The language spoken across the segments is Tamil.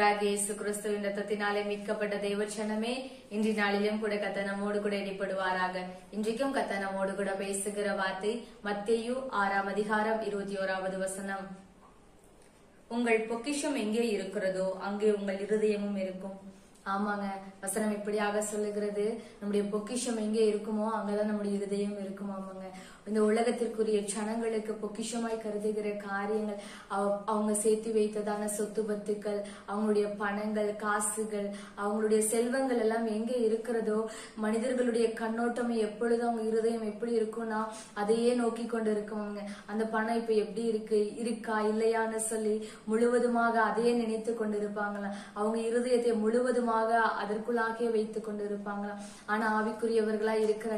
ஆண்டவராகிய இயேசு கிறிஸ்துவின் ரத்தத்தினாலே மீட்கப்பட்ட தேவச்சனமே, இன்றைய நாளிலும் கூட கர்த்தர் நம்மோடு கூட இடைப்படுவாராக. இன்றைக்கும் கர்த்தர் நம்மோடு கூட பேசுகிற வார்த்தை மத்தேயு 6ஆம் அதிகாரம் 21வது வசனம். உங்கள் பொக்கிஷம் எங்கே இருக்கிறதோ அங்கே உங்கள் இருதயமும் இருக்கும். ஆமாங்க, வசனம் இப்படியாக சொல்லுகிறது, நம்முடைய பொக்கிஷம் எங்கே இருக்குமோ அங்கதான் நம்முடைய இருதயம் இருக்கும். ஆமாங்க, இந்த உலகத்திற்குரிய ஜனங்களுக்கு பொக்கிஷமாய் கருதுகிற காரியங்கள், அவங்க சேர்த்து வைத்ததான சொத்து பத்துக்கள், அவங்களுடைய பணங்கள், காசுகள், அவங்களுடைய செல்வங்கள் எல்லாம் எங்கே இருக்கிறதோ, மனிதர்களுடைய கண்ணோட்டமே எப்பொழுதும் அவங்க இருதயம் எப்படி இருக்கும்னா அதையே நோக்கி கொண்டு இருக்குவாங்க. அந்த பணம் இப்ப எப்படி இருக்கா இல்லையான்னு சொல்லி முழுவதுமாக அதையே நினைத்து கொண்டு இருப்பாங்களாம். அவங்க இருதயத்தை முழுவதுமாக அதற்குள்ளாக வைத்துக் கொண்டு இருப்பாங்களாம். ஆனா ஆவிக்குரியவர்களா இருக்கிற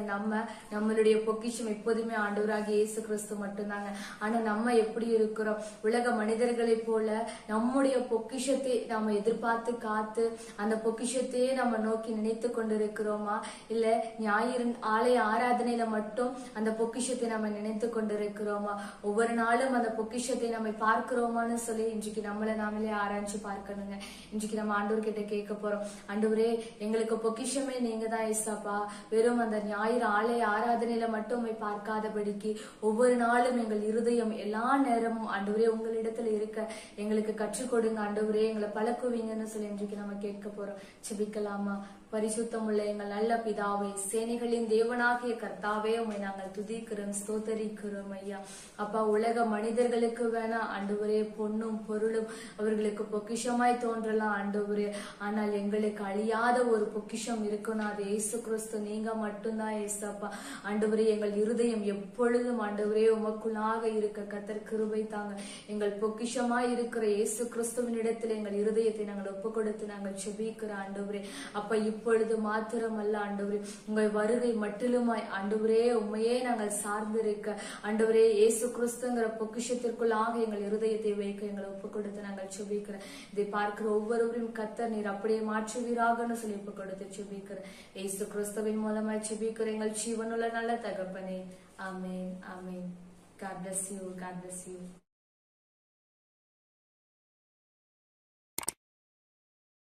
நம்மளுடைய பொக்கிஷம் எப்போதுமே ஆண்டவராகிய இயேசு கிறிஸ்து மட்டும்தாங்க. ஆனா நம்ம எப்படி இருக்கிறோம்? உலக மனிதர்களை போல நம்முடைய பொக்கிஷத்தை நம்ம எதிர்பார்த்து காத்து அந்த பொக்கிஷத்தையே நம்ம நோக்கி நினைத்து கொண்டு இருக்கிறோமா? இல்ல ஞாயிறு ஆலய ஆராதனையில மட்டும் அந்த பொக்கிஷத்தை நம்ம நினைத்து கொண்டு இருக்கிறோமா? ஒவ்வொரு நாளும் அந்த பொக்கிஷத்தை நம்ம பார்க்கிறோமான்னு சொல்லி இன்றைக்கு நம்மளை நாமளே ஆராய்ச்சி பார்க்கணுங்க. இன்றைக்கு நம்ம ஆண்டவர் கிட்ட கேட்க போறோம், ஆண்டவரே எங்களுக்கு பொக்கிஷமே நீங்க தான் ஏசாப்பா. வெறும் அந்த ஞாயிறு ஆலய ஆராதனையில மட்டும் பார்க்காதபடிக்கு ஒவ்வொரு நாளும் எங்கள் இருதயம் எல்லா நேரமும் ஆண்டவரே உங்களிடத்துல இருக்க எங்களுக்கு கற்றுக் கொடுங்க ஆண்டவரே, எங்களை பழக்குவீங்கன்னு சொல்லி இன்றைக்கு நம்ம கேட்க போறோம். செபிக்கலாமா? பரிசுத்தம் உள்ள எங்கள் நல்ல பிதாவே, சேனைகளின் தேவனாகிய கர்த்தாவே, உம்மை நாங்கள் துதிக்கிறோம், ஸ்தோத்தரிக்கிறோம் ஐயா. அப்பா, உலக மனிதர்களுக்கு வேணா ஆண்டவரே பொன்னும் பொருளும் அவர்களுக்கு பொக்கிஷமாய் தோன்றலாம் ஆண்டவரே. ஆனால் எங்களுக்கு அழியாத ஒரு பொக்கிஷம் இருக்குன்னா அது இயேசு கிறிஸ்து, நீங்க மட்டும்தான் ஏசப்பா. ஆண்டவரே, எங்கள் இருதயம் எப்பொழுதும் ஆண்டவரே உமக்குள்ளாக இருக்க கர்த்தர் கிருபை தாங்க. எங்கள் பொக்கிஷமாய் இருக்கிற இயேசு கிறிஸ்துவின் இடத்துல எங்கள் இருதயத்தை நாங்கள் ஒப்பு கொடுத்து நாங்கள் செபிக்கிற ஆண்டவரே. அப்ப இப்பொழுது மாத்திரமல்ல ஆண்டவரே, உங்கள் வருகை மட்டிலுமாய் ஆண்டவரே உண்மையே நாங்கள் சார்ந்திருக்க ஆண்டவரே இயேசு கிறிஸ்துங்கிற பொக்கிஷத்திற்குள்ளாக எங்கள் இருதயத்தை வைக்க எங்களை ஒப்பு கொடுத்து நாங்கள் செபிக்கிறேன். இதை பார்க்கிற ஒவ்வொருவரையும் கர்த்தர் நீர் அப்படியே மாற்றுவீராகன்னு சொல்லி ஒப்பு கொடுத்து செபிக்கிறேன். இயேசு கிறிஸ்துவின் மூலமாய் செபிக்கிற எங்கள் ஜீவனுள்ள நல்ல தகப்பனே, ஆமென், ஆமென். God bless you. God bless you.